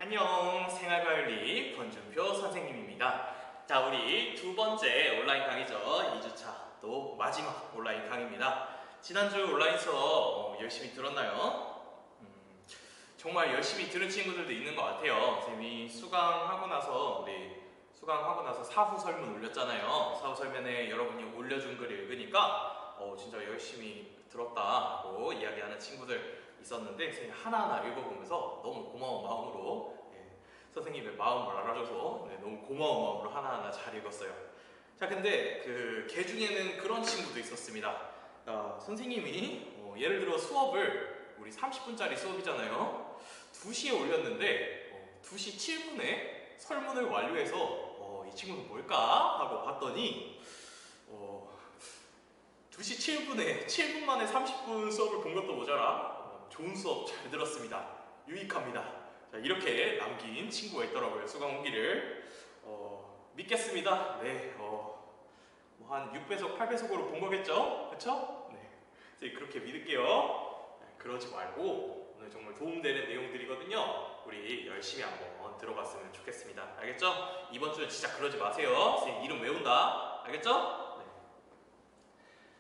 안녕, 생활관리 권준표 선생님입니다. 자, 우리 두 번째 온라인 강의죠. 2주차 또 마지막 온라인 강의입니다. 지난주 온라인 수업 열심히 들었나요? 정말 열심히 들은 친구들도 있는 것 같아요. 선생님이 수강하고 나서 사후 설문 올렸잖아요. 사후 설문에 여러분이 올려준 글을 읽으니까 진짜 열심히 들었다고 이야기하는 친구들 있었는데, 선생님이 하나하나 읽어보면서 너무 고마운 마음으로 선생님의 마음을 알아줘서 너무 고마운 마음으로 하나하나 잘 읽었어요. 자, 근데 걔 중에는 그런 친구도 있었습니다. 선생님이 예를 들어 수업을 우리 30분짜리 수업이잖아요. 2시에 올렸는데 2시 7분에 설문을 완료해서 이 친구는 뭘까? 하고 봤더니 2시 7분에 7분 만에 30분 수업을 본 것도 모자라 좋은 수업 잘 들었습니다. 유익합니다. 자, 이렇게 남긴 친구가 있더라고요. 수강 후기를 믿겠습니다. 네, 한 6배속, 8배속으로 본 거겠죠? 그쵸? 네, 그렇게 믿을게요. 그러지 말고 오늘 정말 도움되는 내용들이거든요. 우리 열심히 한번 들어봤으면 좋겠습니다. 알겠죠? 이번 주는 진짜 그러지 마세요. 선생님 이름 외운다. 알겠죠? 네.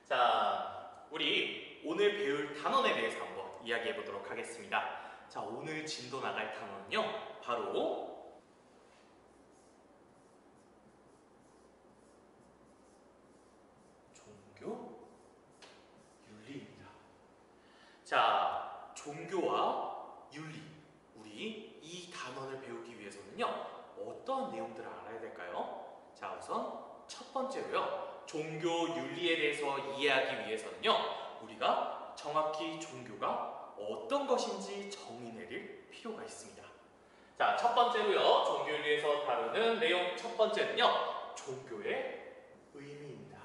자, 우리 오늘 배울 단원에 대해서 한번 이야기해 보도록 하겠습니다. 자, 오늘 진도 나갈 단원은요, 바로 종교, 윤리입니다. 자, 종교와 윤리, 우리 이 단원을 배우기 위해서는요, 어떤 내용들을 알아야 될까요? 자, 우선 첫 번째로요, 종교 윤리에 대해서 이해하기 위해서는요, 우리가 정확히 종교가 어떤 것인지 정의 내릴 필요가 있습니다. 자, 첫 번째로요, 종교 윤리에서 다루는 내용 첫 번째는요, 종교의 의미입니다.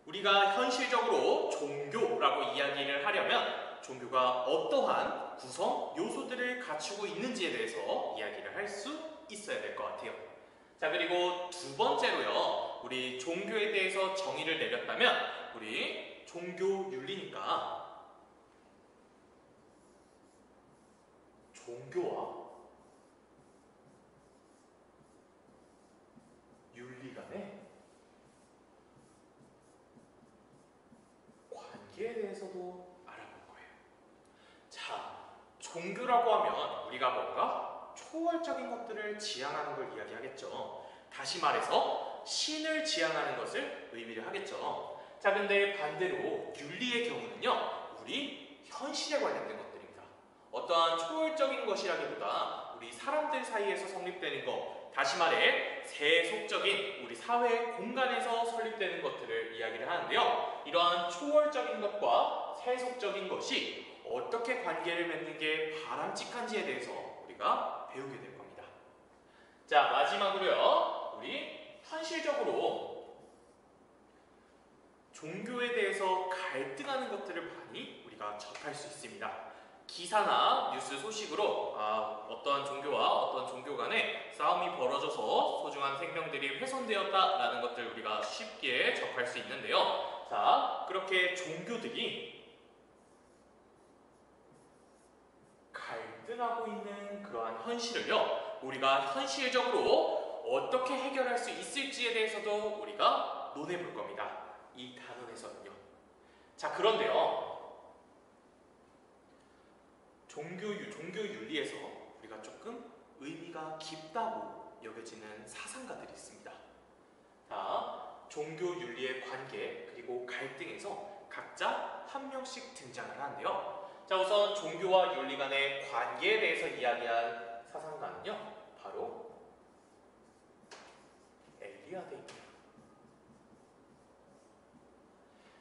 우리가 현실적으로 종교라고 이야기를 하려면 종교가 어떠한 구성 요소들을 갖추고 있는지에 대해서 이야기를 할 수 있어야 될 것 같아요. 자, 그리고 두 번째로요, 우리 종교에 대해서 정의를 내렸다면 우리 종교 윤리니까 종교와 윤리 간의 관계에 대해서도 알아볼 거예요. 자, 종교라고 하면 우리가 뭔가 초월적인 것들을 지향하는 걸 이야기하겠죠. 다시 말해서 신을 지향하는 것을 의미를 하겠죠. 자, 근데 반대로 윤리의 경우는요, 우리 현실에 관련된 것들입니다. 어떠한 초월적인 것이라기보다 우리 사람들 사이에서 성립되는 것, 다시 말해 세속적인 우리 사회 공간에서 설립되는 것들을 이야기를 하는데요, 이러한 초월적인 것과 세속적인 것이 어떻게 관계를 맺는 게 바람직한지에 대해서 우리가 배우게 될 겁니다. 자, 마지막으로요, 우리 현실적으로 종교에 대해서 갈등하는 것들을 많이 우리가 접할 수 있습니다. 기사나 뉴스 소식으로 어떠한 종교와 어떤 종교 간에 싸움이 벌어져서 소중한 생명들이 훼손되었다라는 것들 우리가 쉽게 접할 수 있는데요. 자, 그렇게 종교들이 갈등하고 있는 그러한 현실을요, 우리가 현실적으로 어떻게 해결할 수 있을지에 대해서도 우리가 논해볼 겁니다. 이 단원에서는요. 자, 그런데요, 종교 윤리에서 우리가 조금 의미가 깊다고 여겨지는 사상가들이 있습니다. 자, 종교 윤리의 관계 그리고 갈등에서 각자 한 명씩 등장을 하는데요. 자, 우선 종교와 윤리 간의 관계에 대해서 이야기한 사상가는요, 바로 엘리아데입니다.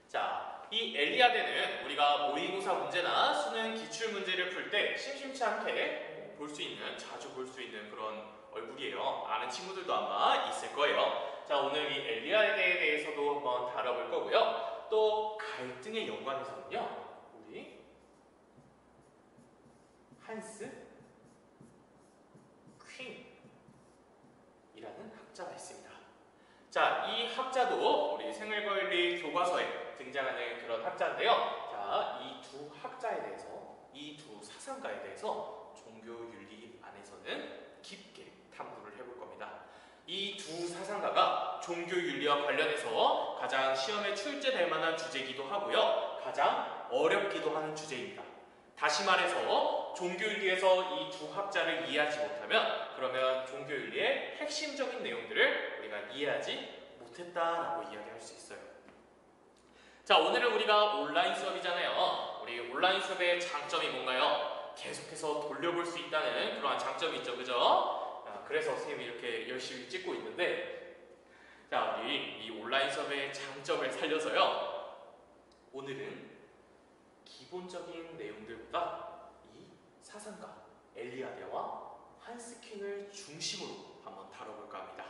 자, 이 엘리아데는 우리가 모의고사 문제나 수능 기출 문제를 풀 때 심심치 않게 자주 볼 수 있는 그런 얼굴이에요. 아는 친구들도 아마 있을 거예요. 자, 오늘 이 엘리아데에 대해서도 한번 다뤄볼 거고요. 또 갈등의 연관에서는요, 우리 한스 퀸이라는 학자가 있습니다. 자, 이 학자도 우리 생활관리 교과서에 등장하는 그런 학자인데요. 자, 이 두 학자에 대해서, 이 두 사상가에 대해서 종교윤리 안에서는 깊게 탐구를 해볼 겁니다. 이 두 사상가가 종교윤리와 관련해서 가장 시험에 출제될 만한 주제이기도 하고요. 가장 어렵기도 하는 주제입니다. 다시 말해서 종교윤리에서 이 두 학자를 이해하지 못하면 그러면 종교윤리의 핵심적인 내용들을 우리가 이해하지 못했다라고 이야기할 수 있어요. 자, 오늘은 우리가 온라인 수업이잖아요. 우리 온라인 수업의 장점이 뭔가요? 계속해서 돌려볼 수 있다는 그러한 장점이 있죠, 그죠? 그래서 선생님이 이렇게 열심히 찍고 있는데, 자, 우리 이 온라인 수업의 장점을 살려서요. 오늘은 기본적인 내용들보다 이 사상가 엘리아데와 한스킹을 중심으로 한번 다뤄볼까 합니다.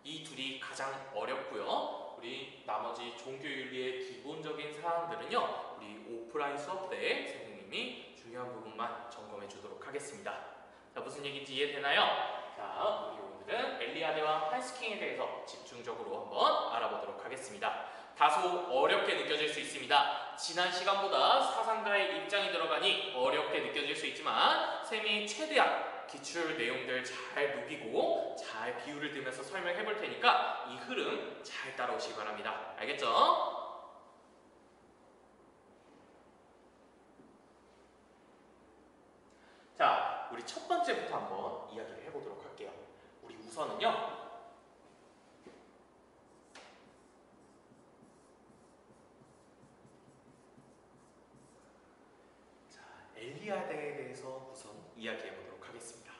이 둘이 가장 어렵고요. 우리 나머지 종교윤리의 기본적인 사항들은요, 우리 오프라인 수업 때 선생님이 중요한 부분만 점검해 주도록 하겠습니다. 자, 무슨 얘기인지 이해되나요? 자, 우리 오늘은 엘리아데와 한스킹에 대해서 집중적으로 한번 알아보도록 하겠습니다. 다소 어렵게 느껴질 수 있습니다. 지난 시간보다 사상가의 입장이 들어가니 어렵게 느껴질 수 있지만 쌤이 최대한 기출 내용들 잘 누비고 잘 비유를 들면서 설명해 볼 테니까 이 흐름 잘 따라오시기 바랍니다. 알겠죠? 자, 우리 첫 번째부터 한번 이야기를 해보도록 할게요. 우리 우선은요, 엘리아데에 대해서 우선 이야기해 보도록 하겠습니다.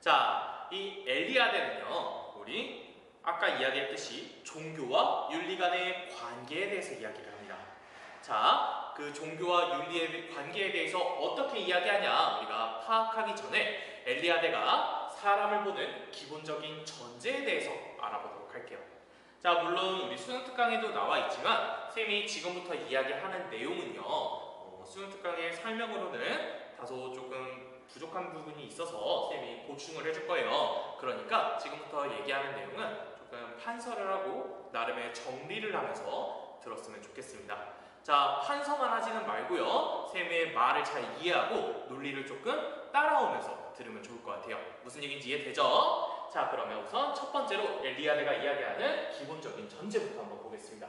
자, 이 엘리아데는요, 우리 아까 이야기했듯이 종교와 윤리 간의 관계에 대해서 이야기를 합니다. 자, 그 종교와 윤리의 관계에 대해서 어떻게 이야기하냐 우리가 파악하기 전에 엘리아데가 사람을 보는 기본적인 전제에 대해서 알아보도록 할게요. 자, 물론 우리 수능 특강에도 나와 있지만 쌤이 지금부터 이야기하는 내용은요, 수능 특강의 설명으로는 다소 조금 부족한 부분이 있어서 쌤이 보충을 해줄 거예요. 그러니까 지금부터 얘기하는 내용은 조금 판서를 하고 나름의 정리를 하면서 들었으면 좋겠습니다. 자, 판서만 하지는 말고요. 쌤의 말을 잘 이해하고 논리를 조금 따라오면서 들으면 좋을 것 같아요. 무슨 얘기인지 이해되죠? 자, 그러면 우선 첫 번째로 엘리아데가 이야기하는 기본적인 전제부터 한번 보겠습니다.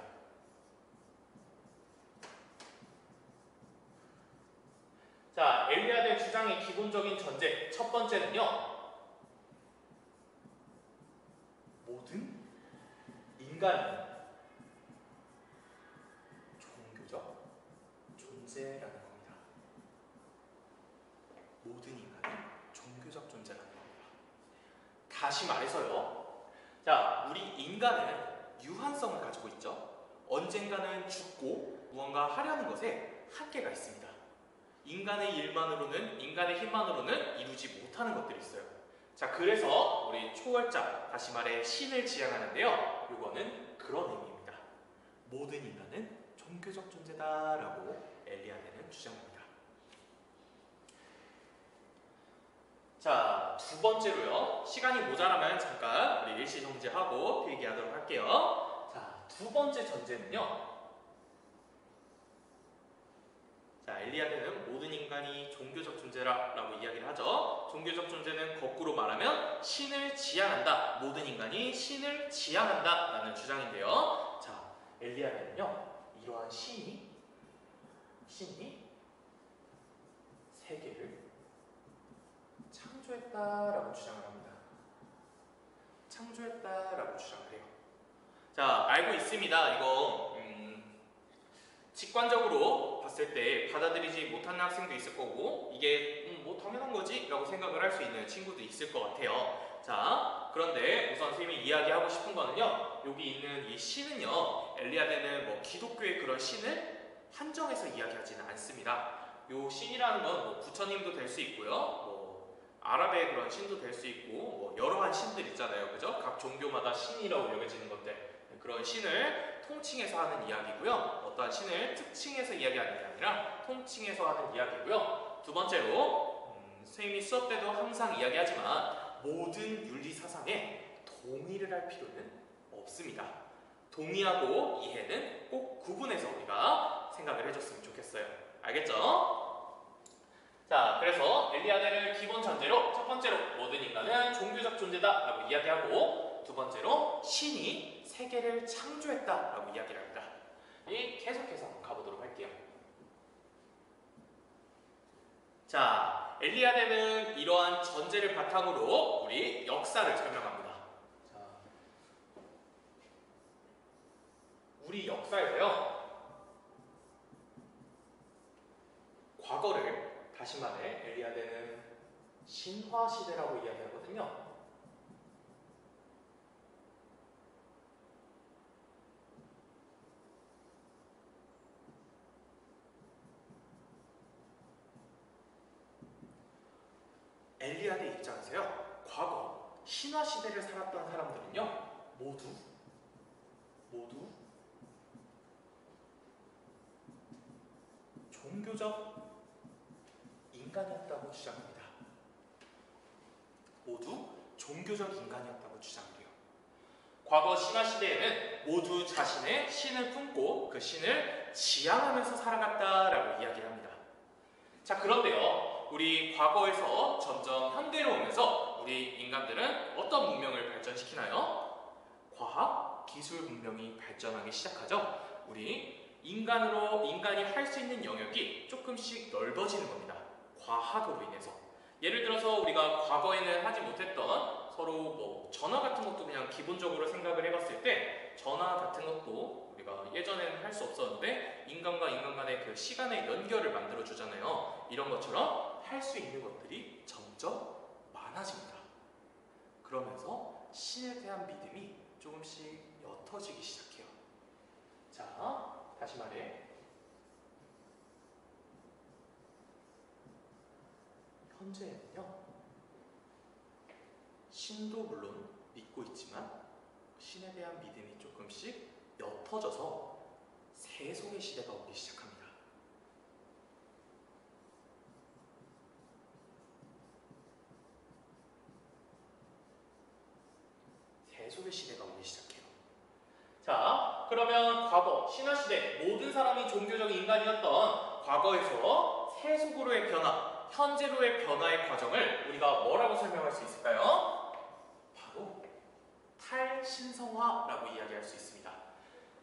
자, 엘리아데 주장의 기본적인 전제 첫 번째는요, 모든 인간은 종교적 존재라는 겁니다. 모든 인간은 종교적 존재라는 겁니다. 다시 말해서요, 자, 우리 인간은 유한성을 가지고 있죠. 언젠가는 죽고 무언가 하려는 것에 한계가 있습니다. 인간의 일만으로는, 인간의 힘만으로는 이루지 못하는 것들이 있어요. 자, 그래서 우리 초월자, 다시 말해 신을 지향하는데요, 이거는 그런 의미입니다. 모든 인간은 종교적 존재다라고 엘리아데는 주장합니다. 자, 두 번째로요, 시간이 모자라면 잠깐 우리 일시정지하고 필기하도록 할게요. 자, 두 번째 전제는요, 자, 엘리아데는 모든 인간이 종교적 존재라고 이야기를 하죠. 종교적 존재는 거꾸로 말하면 신을 지향한다. 모든 인간이 신을 지향한다 라는 주장인데요. 자, 엘리아데는요, 이러한 신이 세계를 창조했다라고 주장을 합니다. 창조했다라고 주장을 해요. 자, 알고 있습니다. 이거 직관적으로 봤을 때 받아들이지 못하는 학생도 있을 거고, 이게 뭐 당연한 거지? 라고 생각을 할 수 있는 친구도 있을 것 같아요. 자, 그런데 우선 선생님이 이야기하고 싶은 거는요, 여기 있는 이 신은요, 엘리아데는 뭐 기독교의 그런 신을 한정해서 이야기하지는 않습니다. 요 신이라는 건 뭐 부처님도 될 수 있고요, 뭐 아랍의 그런 신도 될 수 있고, 뭐 여러한 신들 있잖아요, 그죠? 각 종교마다 신이라고 여겨지는 것들, 그런 신을 통칭해서 하는 이야기고요. 어떠한 신을 특칭해서 이야기하는 게 아니라 통칭해서 하는 이야기고요. 두 번째로 선생님이 수업 때도 항상 이야기하지만 모든 윤리 사상에 동의를 할 필요는 없습니다. 동의하고 이해는 꼭 구분해서 우리가 생각을 해줬으면 좋겠어요. 알겠죠? 자, 그래서 존재다라고 이야기하고, 두 번째로 신이 세계를 창조했다라고 이야기를 합니다. 계속해서 가보도록 할게요. 자, 엘리아데는 이러한 전제를 바탕으로 우리 역사를 설명합니다. 자, 우리 역사에서요, 과거를, 다시 말해 엘리아데는 신화 시대라고 이야기하거든요. 엘리아데 입장에서요, 과거 신화 시대를 살았던 사람들은요, 모두 종교적 인간이었다고 주장합니다. 모두 종교적 인간이었다고 주장을 해요. 과거 신화 시대에는 모두 자신의 신을 품고 그 신을 지향하면서 살아갔다라고 이야기를 합니다. 자, 그런데요, 우리 과거에서 점점 현대로 오면서 우리 인간들은 어떤 문명을 발전시키나요? 과학, 기술 문명이 발전하기 시작하죠. 우리 인간이 할 수 있는 영역이 조금씩 넓어지는 겁니다. 과학으로 인해서. 예를 들어서 우리가 과거에는 하지 못했던 서로 전화 같은 것도 그냥 기본적으로 생각을 해봤을 때, 전화 같은 것도 우리가 예전에는 할 수 없었는데 인간과 인간 간의 그 시간의 연결을 만들어 주잖아요. 이런 것처럼 할 수 있는 것들이 점점 많아집니다. 그러면서 신에 대한 믿음이 조금씩 옅어지기 시작해요. 자, 다시 말해 현재는요, 신도 물론 믿고 있지만 신에 대한 믿음이 조금씩 옅어져서 세속의 시대가 오기 시작합니다. 세속의 시대가 오기 시작해요. 자, 그러면 과거 신화시대 모든 사람이 종교적 인간이었던 과거에서 세속으로의 변화, 현재로의 변화의 과정을 우리가 뭐라고 설명할 수 있을까요? 바로 탈신성화라고 이야기할 수 있습니다.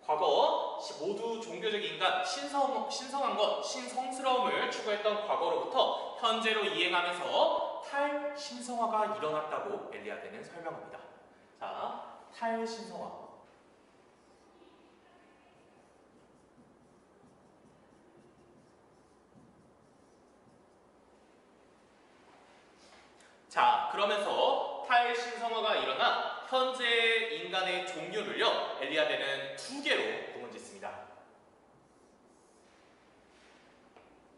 과거 모두 종교적 인간, 신성한 것, 신성스러움을 추구했던 과거로부터 현재로 이행하면서 탈신성화가 일어났다고 엘리아데는 설명합니다. 자, 탈신성화. 자, 그러면서 탈신성화가 일어나 현재 인간의 종류를요, 엘리아데는 두 개로 구분짓습니다.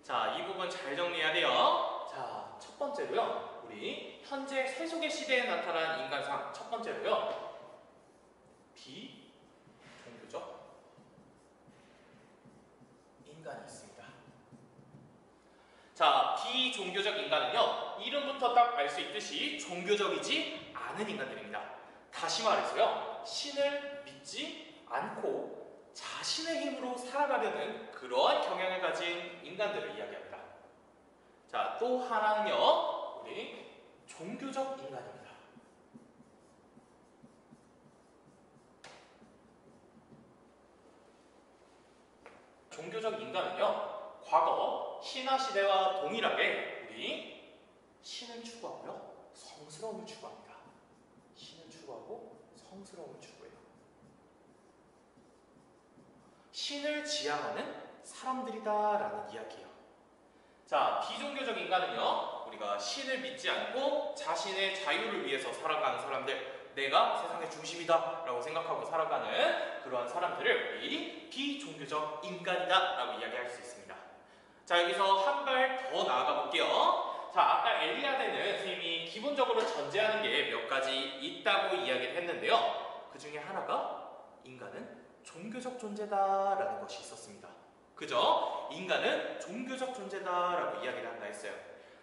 자, 이 부분 잘 정리해야 돼요. 자, 첫 번째로요, 우리 현재 세속의 시대에 나타난 인간상 첫 번째로요, 비종교적 인간이 있습니다. 자, 비종교적 인간은요, 이름부터 딱 알 수 있듯이 종교적이지 않은 인간들입니다. 다시 말해서요, 신을 믿지 않고 자신의 힘으로 살아가려는 그러한 경향을 가진 인간들을 이야기합니다. 자, 또 하나는요, 우리 종교적 인간입니다. 종교적 인간은요, 과거 신화시대와 동일하게 우리 신을 추구하고요, 성스러움을 추구합니다. 신을 추구하고 성스러움을 추구해요. 신을 지향하는 사람들이다라는 이야기예요. 자, 비종교적 인간은요, 우리가 신을 믿지 않고 자신의 자유를 위해서 살아가는 사람들, 내가 세상의 중심이다 라고 생각하고 살아가는 그러한 사람들을 우리 비종교적 인간이다 라고 이야기할 수 있습니다. 자, 여기서 한 발 더 나아가 볼게요. 자, 아까 엘리아데는 선생님이 기본적으로 전제하는 게 몇 가지 있다고 이야기를 했는데요. 그 중에 하나가 인간은 종교적 존재다라는 것이 있었습니다. 그죠? 인간은 종교적 존재다라고 이야기를 한다 했어요.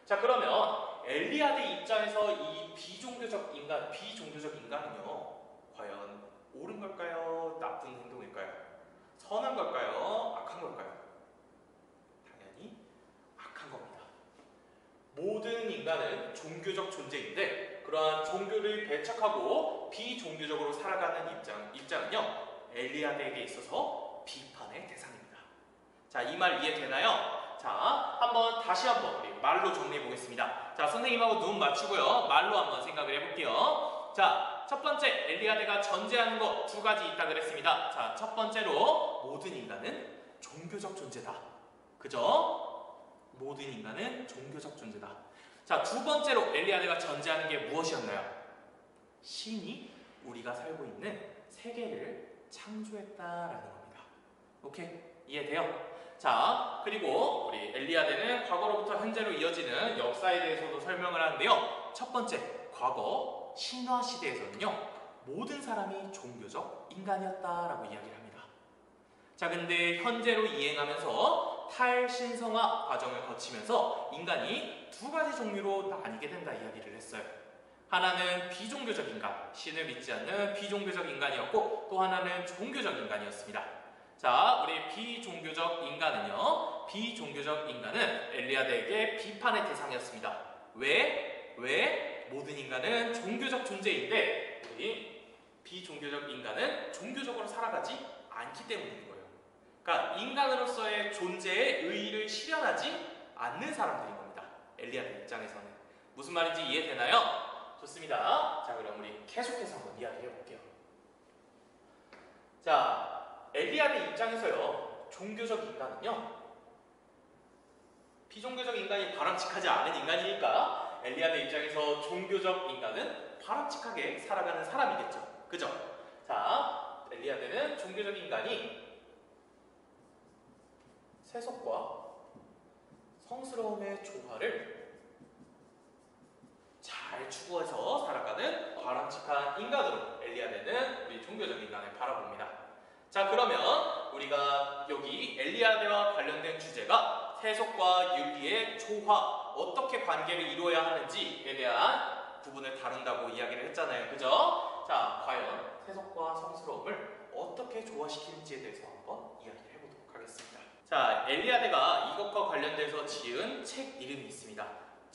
자, 그러면 엘리아데 입장에서 이 비종교적 인간은요, 과연 옳은 걸까요? 나쁜 행동일까요? 선한 걸까요? 악한 걸까요? 당연히 악한 겁니다. 모든 인간은 종교적 존재인데 그러한 종교를 배척하고 비종교적으로 살아가는 입장은요, 엘리야드에게 있어서 비판의 대상입니다. 자, 이 말 이해되나요? 자, 다시 한번 우리 말로 정리해 보겠습니다. 자, 선생님하고 눈 맞추고요, 말로 한번 생각을 해볼게요. 자, 첫 번째, 엘리야드가 전제하는 것 두 가지 있다 그랬습니다. 자, 첫 번째로 모든 인간은 종교적 존재다. 그죠? 모든 인간은 종교적 존재다. 자, 두 번째로 엘리야드가 전제하는 게 무엇이었나요? 신이 우리가 살고 있는 세계를 창조했다라는 겁니다. 오케이? 이해돼요? 자, 그리고 우리 엘리야드는 과거로부터 현재로 이어지는 역사에 대해서도 설명을 하는데요. 첫 번째, 과거 신화 시대에서는요, 모든 사람이 종교적 인간이었다라고 이야기를 합니다. 자, 근데 현재로 이행하면서 탈신성화 과정을 거치면서 인간이 두 가지 종류로 나뉘게 된다 이야기를 했어요. 하나는 비종교적 인간, 신을 믿지 않는 비종교적 인간이었고, 또 하나는 종교적 인간이었습니다. 자, 우리 비종교적 인간은 엘리야드에게 비판의 대상이었습니다. 왜 모든 인간은 종교적 존재인데 우리 비종교적 인간은 종교적으로 살아가지 않기 때문인 거예요. 그러니까 인간으로서의 존재의 의의를 실현하지 않는 사람들인 겁니다. 엘리야드 입장에서는. 무슨 말인지 이해되나요? 좋습니다. 자, 그럼 우리 계속해서 한번 이야기해 볼게요. 자, 엘리야드 입장에서요, 종교적 인간은요, 비종교적 인간이 바람직하지 않은 인간이니까 엘리야드 입장에서 종교적 인간은 바람직하게 살아가는 사람이겠죠. 그죠? 자, 엘리야드는 종교적 인간이 세속과 성스러움의 조화를 잘 추구해서 살아가는 바람직한 인간으로 엘리야드는 우리 종교적 인간을 바라봅니다. 자, 그러면 우리가 여기 엘리야드와 관련된 주제가 세속과 윤리의 조화, 어떻게 관계를 이루어야 하는지에 대한 부분을 다룬다고 이야기를 했잖아요. 그죠? 자, 과연 세속과 성스러움을 어떻게 조화시키는지에 대해서 한번 이야기를 해보도록 하겠습니다. 자, 엘리야드가 이것과 관련돼서 지은 책 이름이 있습니다.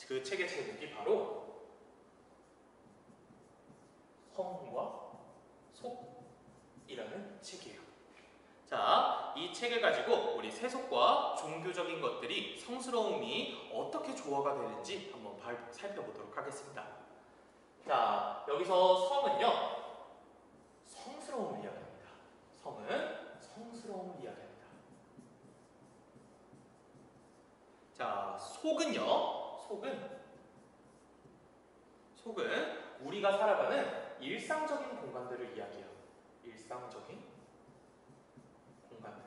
그 책의 제목이 바로 성과 속이라는 책이에요. 자, 이 책을 가지고 우리 세속과 종교적인 것들이, 성스러움이 어떻게 조화가 되는지 한번 살펴보도록 하겠습니다. 자, 여기서 성은요, 성스러움을 이야기합니다. 성은 성스러움을 이야기합니다. 자, 속은요, 속은 우리가 살아가는 일상적인 공간들을 이야기해요. 일상적인 공간들.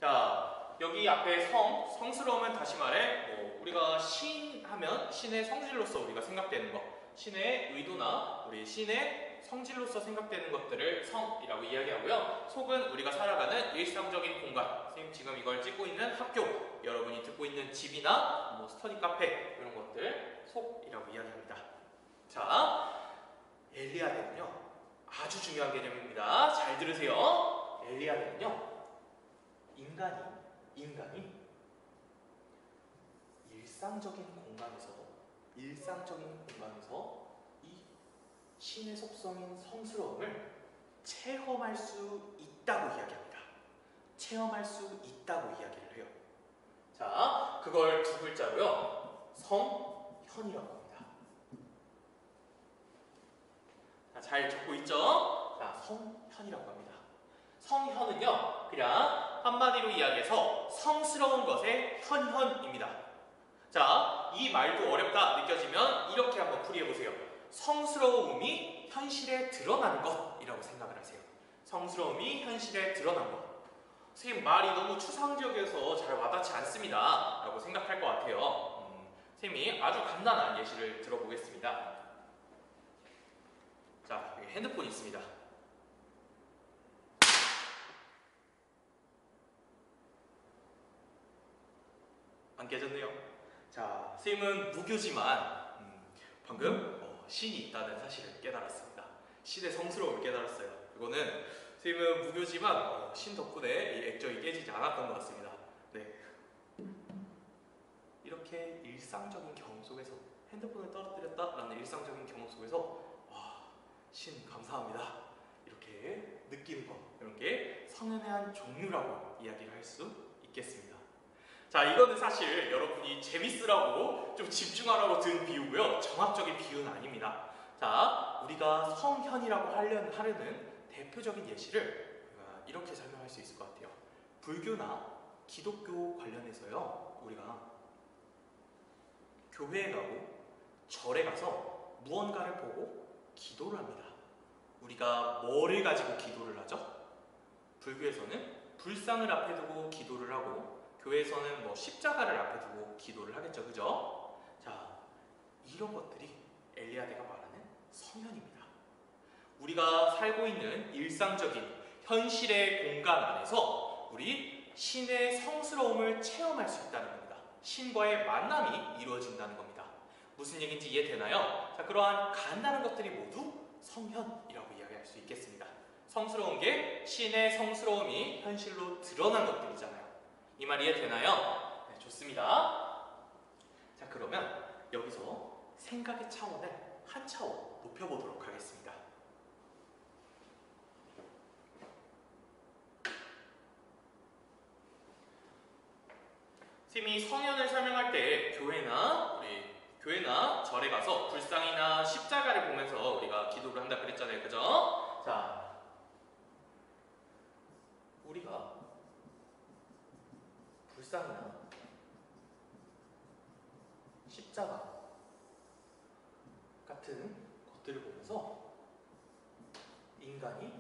자, 여기 앞에 성스러움은 다시 말해, 우리가 신하면 신의 성질로서 우리가 생각되는 것, 신의 의도나 우리 신의 성질로서 생각되는 것들을 성이라고 이야기하고요. 속은 우리가 살아가는 일상적인 공간, 선생님 지금 이걸 찍고 있는 학교, 여러분이 듣고 있는 집이나 스터디 카페, 이런 것들 속이라고 이야기합니다. 자, 엘리야드는요, 아주 중요한 개념입니다. 잘 들으세요. 엘리야드는요, 인간이 일상적인 공간에서 이 신의 속성인 성스러움을 체험할 수 있다고 이야기합니다. 체험할 수 있다고 이야기를 해요. 자, 그걸 두 글자로요, 성현이라고 합니다. 자, 잘 적고 있죠? 자, 성현이라고 합니다. 성현은요, 그냥 한마디로 이야기해서 성스러운 것의 현현입니다. 자, 이 말도 어렵다 느껴지면 이렇게 한번 풀이해보세요. 성스러움이 현실에 드러나는 것이라고 생각을 하세요. 성스러움이 현실에 드러난 것. 선생님, 말이 너무 추상적이어서 잘 와닿지 않습니다 라고 생각할 것 같아요. 선생님이 아주 간단한 예시를 들어보겠습니다. 자, 여기 핸드폰이 있습니다. 안 깨졌네요. 자, 선생님은 무교지만 방금 신이 있다는 사실을 깨달았습니다. 신의 성스러움을 깨달았어요. 이거는 선생님은 무교지만 신 덕분에 이 액정이 깨지지 않았던 것 같습니다. 네, 이렇게 일상적인 경험 속에서 핸드폰을 떨어뜨렸다라는 일상적인 경험 속에서 와, 신 감사합니다 이렇게 느끼는 것, 이런 게 성현의 한 종류라고 이야기를 할 수 있겠습니다. 자, 이거는 사실 여러분이 재밌으라고 좀 집중하라고 든 비유고요, 정확적인 비유는 아닙니다. 자, 우리가 성현이라고 하려는 대표적인 예시를 이렇게 설명할 수 있을 것 같아요. 불교나 기독교 관련해서요, 우리가 교회에 가고 절에 가서 무언가를 보고 기도를 합니다. 우리가 뭐를 가지고 기도를 하죠? 불교에서는 불상을 앞에 두고 기도를 하고, 교회에서는 뭐 십자가를 앞에 두고 기도를 하겠죠, 그죠? 자, 이런 것들이 엘리야대가 말하는 성현입니다. 우리가 살고 있는 일상적인 현실의 공간 안에서 우리 신의 성스러움을 체험할 수 있다는 겁니다. 신과의 만남이 이루어진다는 겁니다. 무슨 얘기인지 이해되나요? 자, 그러한 간단한 것들이 모두 성현이라고 이야기할 수 있겠습니다. 성스러운 게 신의 성스러움이 현실로 드러난 것들이잖아요. 이 말 이해되나요? 네, 좋습니다. 자, 그러면 여기서 생각의 차원을 한 차원 높여보도록 하겠습니다. 선생님이 성현을 설명할 때 교회나 절에 가서 불상이나 십자가를 보면서 우리가 기도를 한다 그랬잖아요, 그죠? 자, 우리가 불상이나 십자가 같은 것들을 보면서 인간이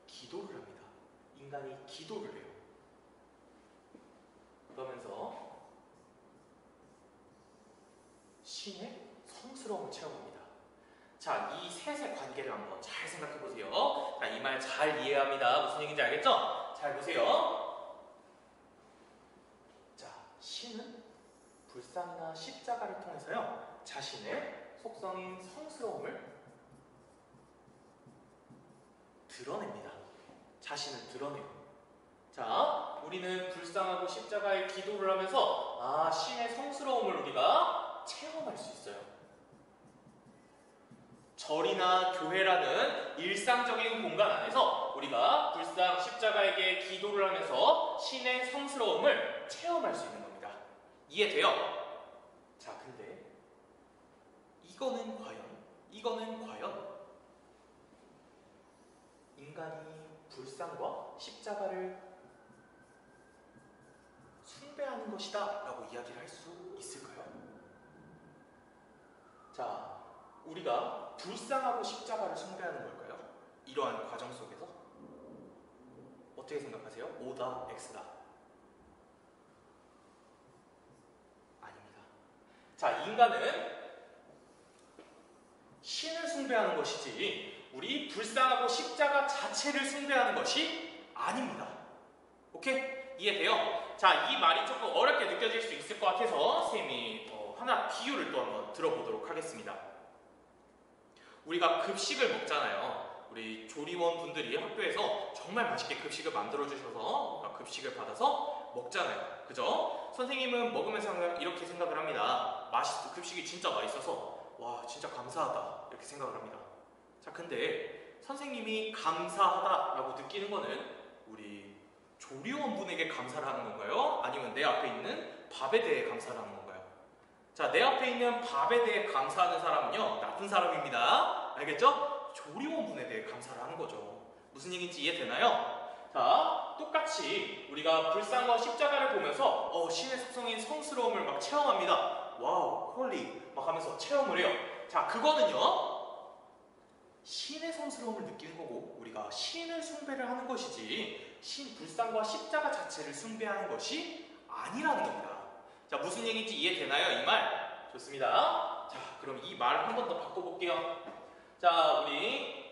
기도를 합니다. 인간이 기도를 해요. 그러면서 신의 성스러움을 체험합니다. 자, 이 셋의 관계를 한번 잘 생각해 보세요. 자, 이 말 잘 이해합니다. 무슨 얘기인지 알겠죠? 잘 보세요. 자, 신은 불상이나 십자가를 통해서요, 자신의 속성인 성스러움을 드러냅니다. 자신을 드러내요. 자, 우리는 불상하고 십자가의 기도를 하면서 신의 성스러움을 우리가 체험할 수 있어요. 절이나 교회라는 일상적인 공간 안에서 우리가 불상, 십자가에게 기도를 하면서 신의 성스러움을 체험할 수 있는 겁니다. 이해돼요? 자, 근데 이거는 과연 인간이 불상과 십자가를 숭배하는 것이다 라고 이야기를 할 수 있을까요? 자, 우리가 불상하고 십자가를 숭배하는 걸까요? 이러한 과정 속에서 어떻게 생각하세요? O다, X다? 아닙니다. 자, 인간은 신을 숭배하는 것이지 우리 불상하고 십자가 자체를 숭배하는 것이 아닙니다. 오케이? 이해돼요? 자, 이 말이 조금 어렵게 느껴질 수 있을 것 같아서 선생님이 하나 비유를 또 한번 들어보도록 하겠습니다. 우리가 급식을 먹잖아요. 우리 조리원 분들이 학교에서 정말 맛있게 급식을 만들어 주셔서 급식을 받아서 먹잖아요. 그죠? 선생님은 먹으면서 이렇게 생각을 합니다. 급식이 진짜 맛있어서 와, 진짜 감사하다 이렇게 생각을 합니다. 자, 근데 선생님이 감사하다라고 느끼는 거는 우리 조리원분에게 감사를 하는 건가요? 아니면 내 앞에 있는 밥에 대해 감사를 하는 건가요? 자, 내 앞에 있는 밥에 대해 감사하는 사람은요, 나쁜 사람입니다. 알겠죠? 조리원분에 대해 감사를 하는 거죠. 무슨 얘기인지 이해되나요? 자, 똑같이 우리가 불상과 십자가를 보면서 신의 속성인 성스러움을 막 체험합니다. 와우, 홀리 막 하면서 체험을 해요. 자, 그거는요, 신의 성스러움을 느끼는 거고 우리가 신을 숭배를 하는 것이지 불상과 십자가 자체를 숭배하는 것이 아니라는 겁니다. 자, 무슨 얘기인지 이해되나요? 이 말? 좋습니다. 자, 그럼 이 말 한 번 더 바꿔볼게요. 자, 우리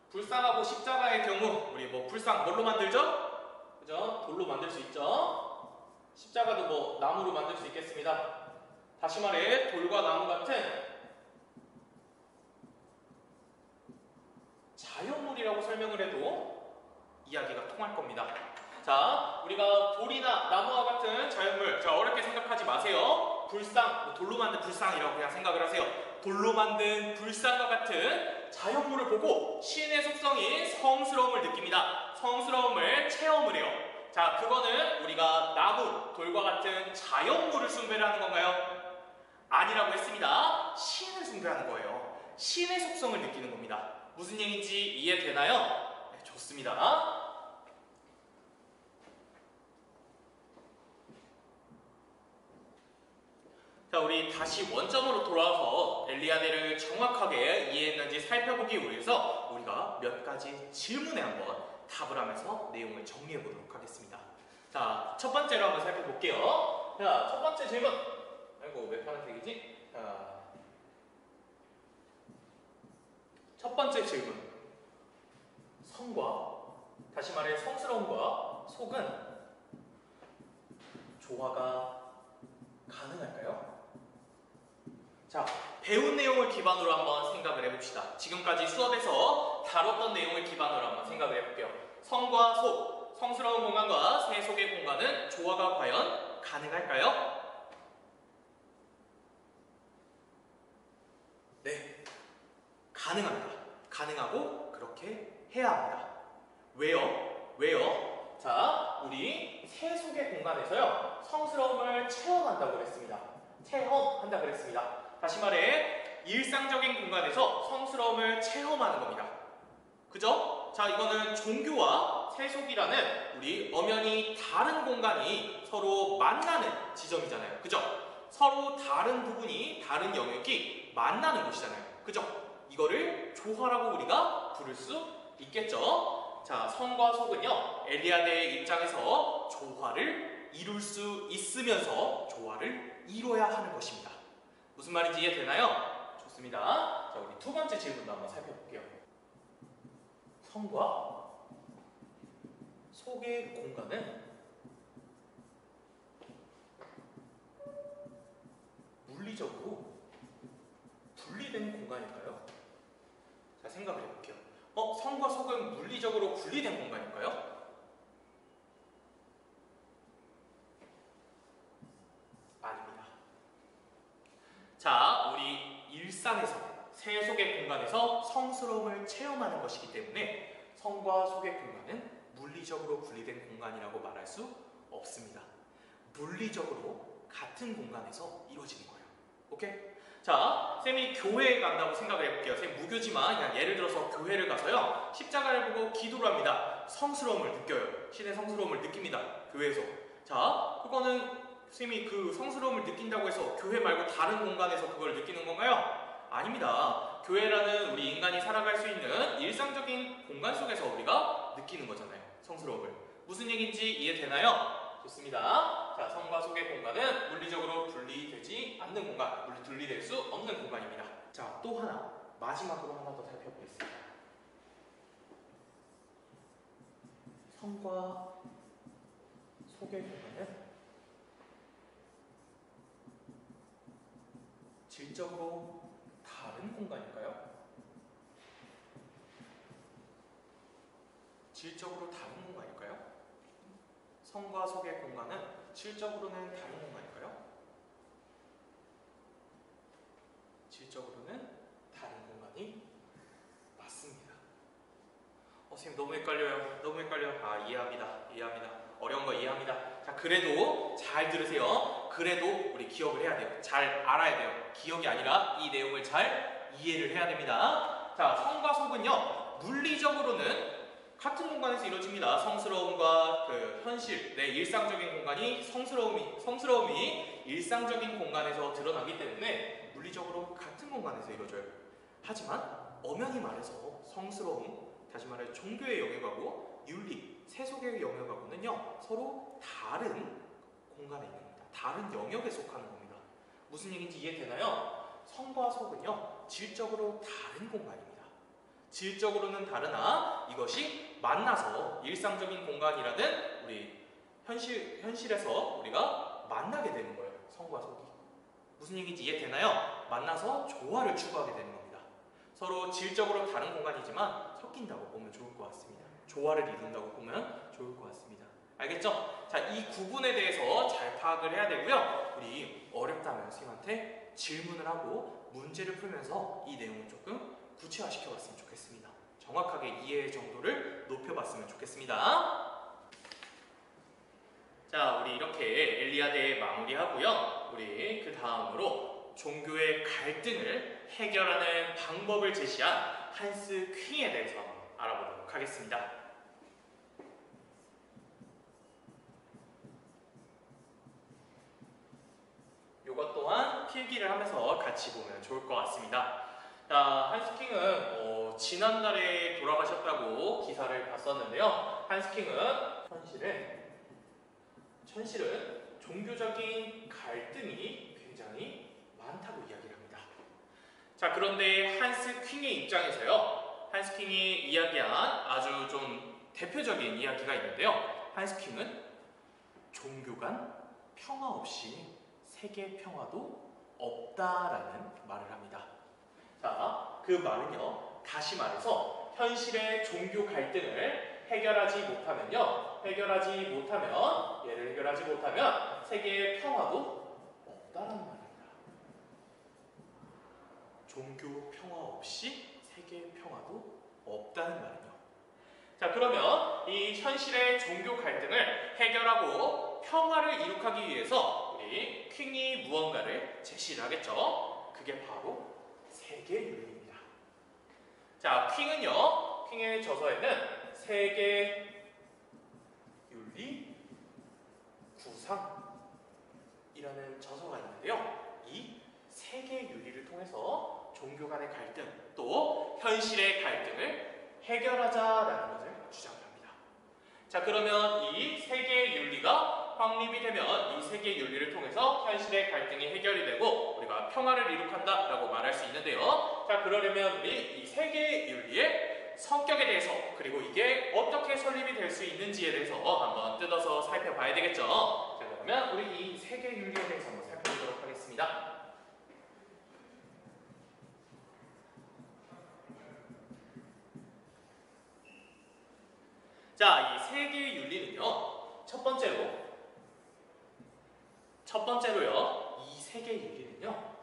불상하고 십자가의 경우 우리 불상 뭘로 만들죠? 그죠? 돌로 만들 수 있죠? 십자가도 나무로 만들 수 있겠습니다. 다시 말해 돌과 나무 같은 자연물이라고 설명을 해도 이야기가 통할 겁니다. 자, 우리가 돌이나 나무와 같은 자연물, 자, 어렵게 생각하지 마세요. 불상, 돌로 만든 불상이라고 그냥 생각을 하세요. 돌로 만든 불상과 같은 자연물을 보고 신의 속성인 성스러움을 느낍니다. 성스러움을 체험을 해요. 자, 그거는 우리가 나무, 돌과 같은 자연물을 숭배를 하는 건가요? 아니라고 했습니다. 신을 숭배하는 거예요. 신의 속성을 느끼는 겁니다. 무슨 얘기인지 이해되나요? 네, 좋습니다. 자, 우리 다시 원점으로 돌아와서 엘리아데를 정확하게 이해했는지 살펴보기 위해서 우리가 몇 가지 질문에 한번 답을 하면서 내용을 정리해 보도록 하겠습니다. 자, 첫 번째로 한번 살펴볼게요. 자, 첫 번째 질문. 아이고, 왜 파란색이지? 자, 첫 번째 질문. 성과, 다시 말해 성스러움과 속은 조화가 가능할까요? 자, 배운 내용을 기반으로 한번 생각을 해봅시다. 지금까지 수업에서 다뤘던 내용을 기반으로 한번 생각을 해볼게요. 성과 속, 성스러운 공간과 새 속의 공간은 조화가 과연 가능할까요? 네, 가능합니다. 가능하고 그렇게 해야 합니다. 왜요? 왜요? 자, 우리 새 속의 공간에서요, 성스러움을 체험한다고 그랬습니다. 체험한다고 그랬습니다. 다시 말해, 일상적인 공간에서 성스러움을 체험하는 겁니다. 그죠? 자, 이거는 종교와 세속이라는 우리 엄연히 다른 공간이 서로 만나는 지점이잖아요. 그죠? 서로 다른 부분이, 다른 영역이 만나는 곳이잖아요. 그죠? 이거를 조화라고 우리가 부를 수 있겠죠? 자, 성과 속은요, 엘리아데의 입장에서 조화를 이룰 수 있으면서 조화를 이뤄야 하는 것입니다. 무슨 말인지 이해되나요? 좋습니다. 자, 우리 두 번째 질문도 한번 살펴볼게요. 성과 속의 공간은 물리적으로 분리된 공간일까요? 자, 생각을 해볼게요. 성과 속은 물리적으로 분리된 공간일까요? 아닙니다. 자, 우리 일상에서, 새 속의 공간에서 성스러움을 체험하는 것이기 때문에 성과 속의 공간은 물리적으로 분리된 공간이라고 말할 수 없습니다. 물리적으로 같은 공간에서 이루어지는 거예요. 오케이? 자, 쌤이 교회에 간다고 생각을 해볼게요. 쌤 무교지만 그냥 예를 들어서 교회를 가서요, 십자가를 보고 기도를 합니다. 성스러움을 느껴요. 신의 성스러움을 느낍니다. 교회에서. 자, 그거는 쌤이 그 성스러움을 느낀다고 해서 교회 말고 다른 공간에서 그걸 느끼는 건가요? 아닙니다. 교회라는 우리 인간이 살아갈 수 있는 일상적인 공간 속에서 우리가 느끼는 거잖아요. 성스러움을. 무슨 얘기인지 이해되나요? 좋습니다. 자, 성과 속의 공간은 물리적으로 분리되지 않는 공간, 분리될 수 없는 공간입니다. 자, 또 하나, 마지막으로 하나 더 살펴보겠습니다. 성과 속의 공간은 질적으로 다른 공간일까요? 질적으로 다른 공간일까요? 성과 속의 공간은 질적으로는 다른 공간일까요? 질적으로는 다른 공간이 맞습니다. 선생님 너무 헷갈려요. 너무 헷갈려요. 아, 이해합니다. 이해합니다. 어려운 거 이해합니다. 자, 그래도 잘 들으세요. 그래도 우리 기억을 해야 돼요. 잘 알아야 돼요. 기억이 아니라 이 내용을 잘 이해를 해야 됩니다. 자, 성과 속은요, 물리적으로는 같은 공간에서 이루어집니다. 성스러움과 그 현실, 내 일상적인 공간이 성스러움이 일상적인 공간에서 드러나기 때문에 물리적으로 같은 공간에서 이루어져요. 하지만 엄연히 말해서 성스러움, 다시 말해 종교의 영역하고 윤리, 세속의 영역하고는요, 서로 다른 공간에 있는 겁니다. 다른 영역에 속하는 겁니다. 무슨 얘기인지 이해되나요? 성과 속은요, 질적으로 다른 공간입니다. 질적으로는 다르나 이것이 만나서 일상적인 공간이라는 우리 현실에서 우리가 만나게 되는 거예요. 성과 속이. 무슨 얘기인지 이해되나요? 만나서 조화를 추구하게 되는 겁니다. 서로 질적으로 다른 공간이지만 섞인다고 보면 좋을 것 같습니다. 조화를 이룬다고 보면 좋을 것 같습니다. 알겠죠? 자, 이 구분에 대해서 잘 파악을 해야 되고요. 우리 어렵다면 선생님한테 질문을 하고 문제를 풀면서 이 내용을 조금 구체화시켜 봤으면 좋겠습니다. 정확하게 이해 정도를 높여봤으면 좋겠습니다. 자, 우리 이렇게 엘리아데 마무리하고요. 우리 그 다음으로 종교의 갈등을 해결하는 방법을 제시한 한스 퀼에 대해서 알아보도록 하겠습니다. 이것 또한 필기를 하면서 같이 보면 좋을 것 같습니다. 자, 한스 퀼은 지난달에 돌아가셨다고 기사를 봤었는데요. 한스 퀼은 현실은 종교적인 갈등이 굉장히 많다고 이야기를 합니다. 자, 그런데 한스 퀼의 입장에서요. 한스 퀼이 이야기한 아주 좀 대표적인 이야기가 있는데요. 한스 퀼은 종교 간 평화 없이 세계 평화도 없다라는 말을 합니다. 자, 그 말은요. 다시 말해서 현실의 종교 갈등을 해결하지 못하면 얘를 해결하지 못하면 세계의 평화도 없다라는 말입니다. 종교 평화 없이 세계의 평화도 없다는 말이요. 자, 그러면 이 현실의 종교 갈등을 해결하고 평화를 이룩하기 위해서 우리 퀼이 무언가를 제시를 하겠죠. 그게 바로 세계윤리입니다. 자, 퀼의 저서에는 세계윤리 구상이라는 저서가 있는데요. 이 세계윤리를 통해서 종교 간의 갈등 또 현실의 갈등을 해결하자라는 것을 주장을 합니다. 자, 그러면 이 세계윤리가 확립이 되면 이 세계윤리를 통해서 현실의 갈등이 해결이 되고 우리가 평화를 이룩한다라고 말할 수 있는데요. 자, 그러려면 우리 이 세계윤리의 성격에 대해서 그리고 이게 어떻게 설립이 될 수 있는지에 대해서 한번 뜯어서 살펴봐야 되겠죠. 자, 그러면 우리 이 세계윤리에 대해서 한번 살펴보도록 하겠습니다. 자, 이 세계윤리는요. 첫 번째로요. 이 세계윤리는요.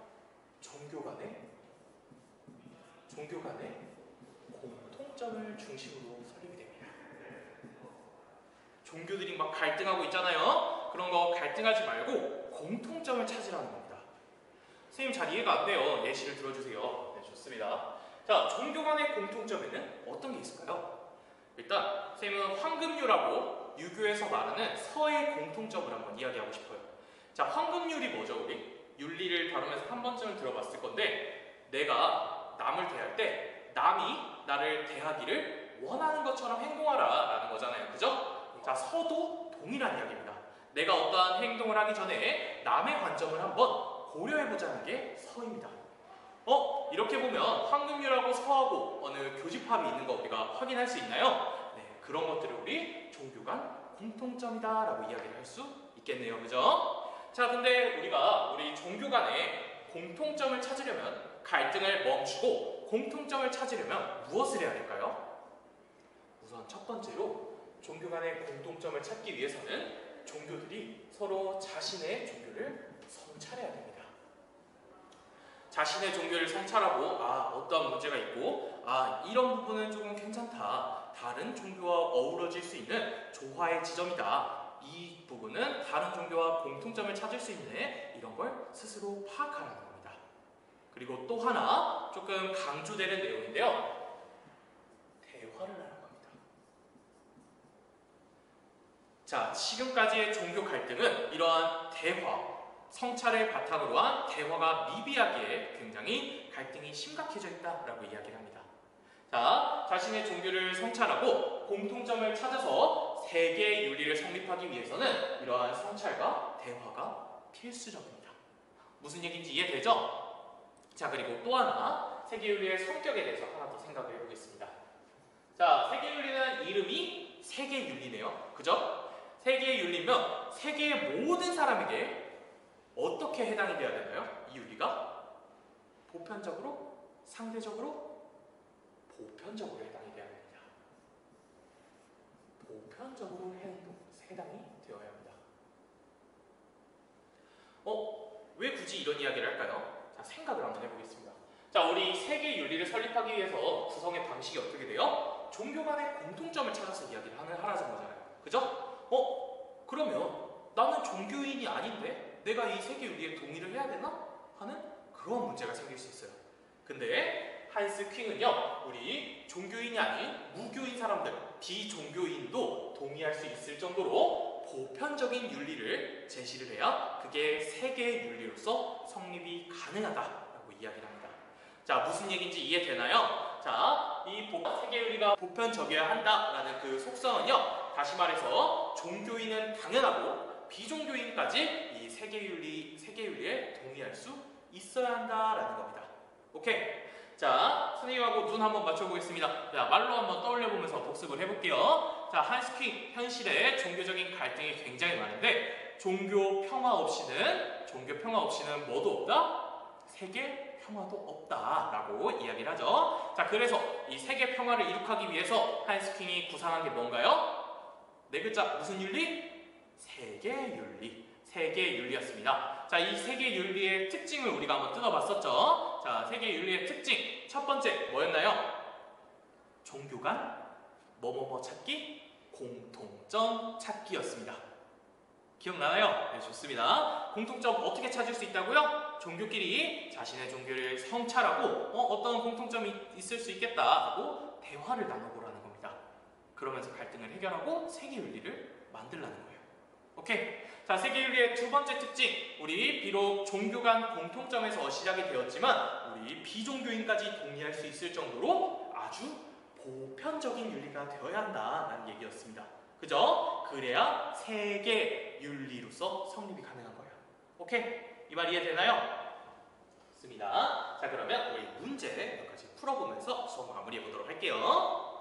종교 간의 공통점을 중심으로 설립이 됩니다. 종교들이 막 갈등하고 있잖아요. 그런 거 갈등하지 말고 공통점을 찾으라는 겁니다. 선생님 잘 이해가 안 돼요. 예시를 들어주세요. 네, 좋습니다. 자, 종교 간의 공통점에는 어떤 게 있을까요? 일단 선생님은 황금률하고 유교에서 말하는 서의 공통점을 한번 이야기하고 싶어요. 자, 황금률이 뭐죠? 우리 윤리를 다루면서 한 번쯤은 들어봤을 건데 내가 남을 대할 때 남이 나를 대하기를 원하는 것처럼 행동하라 라는 거잖아요. 그죠? 자, 서도 동일한 이야기입니다. 내가 어떠한 행동을 하기 전에 남의 관점을 한번 고려해보자는 게 서입니다. 이렇게 보면 황금률하고 서하고 어느 교집합이 있는 거 우리가 확인할 수 있나요? 네, 그런 것들을 우리 종교 간 공통점이다 라고 이야기를 할 수 있겠네요. 그죠? 자, 근데 우리 종교 간의 공통점을 찾으려면 갈등을 멈추고 공통점을 찾으려면 무엇을 해야 될까요? 우선 첫 번째로 종교 간의 공통점을 찾기 위해서는 종교들이 서로 자신의 종교를 성찰해야 됩니다. 자신의 종교를 성찰하고 어떠한 문제가 있고 이런 부분은 조금 괜찮다. 다른 종교와 어우러질 수 있는 조화의 지점이다. 이 부분은 다른 종교와 공통점을 찾을 수 있는 이런 걸 스스로 파악하라는 겁니다. 그리고 또 하나 조금 강조되는 내용인데요. 대화를 하는 겁니다. 자, 지금까지의 종교 갈등은 이러한 대화, 성찰을 바탕으로 한 대화가 미비하기에 굉장히 갈등이 심각해져 있다라고 이야기를 합니다. 자, 자신의 종교를 성찰하고 공통점을 찾아서 세계의 윤리를 성립하기 위해서는 이러한 성찰과 대화가 필수적입니다. 무슨 얘기인지 이해되죠? 자, 그리고 또 하나 세계윤리의 성격에 대해서 하나 더 생각을 해보겠습니다. 자, 세계윤리는 이름이 세계윤리네요. 그죠? 세계윤리면 세계의 모든 사람에게 어떻게 해당이 돼야 되나요? 이 윤리가 보편적으로, 상대적으로, 보편적으로 해당이 돼야 됩니다. 보편적으로 해당이 되어야 합니다. 왜 굳이 이런 이야기를 할까요? 자, 생각을 한번 해보겠습니다. 자, 우리 세계 윤리를 설립하기 위해서 구성의 방식이 어떻게 돼요? 종교 간의 공통점을 찾아서 이야기를 하라는 거잖아요. 그죠? 그러면 나는 종교인이 아닌데 내가 이 세계 윤리에 동의를 해야 되나? 하는 그런 문제가 생길 수 있어요. 근데 한스 킹은요, 우리 종교인이 아닌 무교인 사람들, 비종교인도 동의할 수 있을 정도로 보편적인 윤리를 제시를 해야 그게 세계 윤리로서 성립이 가능하다라고 이야기를 합니다. 자, 무슨 얘기인지 이해되나요? 자, 이 세계 윤리가 보편적이어야 한다라는 그 속성은요, 다시 말해서 종교인은 당연하고 비종교인까지 이 세계 윤리에 동의할 수 있어야 한다라는 겁니다. 오케이? 자, 선생님하고 눈 한번 맞춰보겠습니다. 자, 말로 한번 떠올려보면서 복습을 해볼게요. 자, 한스 킹, 현실에 종교적인 갈등이 굉장히 많은데 종교 평화 없이는 뭐도 없다? 세계 평화도 없다라고 이야기를 하죠. 자, 그래서 이 세계 평화를 이룩하기 위해서 한스 킹이 구상한 게 뭔가요? 네 글자, 무슨 윤리? 세계 윤리. 세계 윤리였습니다. 자, 이 세계 윤리의 특징을 우리가 한번 뜯어봤었죠. 자, 세계 윤리의 특징 첫 번째 뭐였나요? 종교 간 뭐뭐뭐 찾기, 공통점 찾기였습니다. 기억나나요? 네, 좋습니다. 공통점 어떻게 찾을 수 있다고요? 종교끼리 자신의 종교를 성찰하고 어떤 공통점이 있을 수 있겠다 하고 대화를 나눠보라는 겁니다. 그러면서 갈등을 해결하고 세계 윤리를 만들라는 거예요. 오케이? 자, 세계 윤리의 두 번째 특징, 우리 비록 종교 간 공통점에서 시작이 되었지만 우리 비종교인까지 동의할 수 있을 정도로 아주 보편적인 윤리가 되어야 한다는 얘기였습니다. 그죠? 그래야 세계 윤리로서 성립이 가능한 거예요. 오케이? 이 말 이해되나요? 좋습니다. 자, 그러면 우리 문제 몇 가지 풀어보면서 수업 마무리해 보도록 할게요.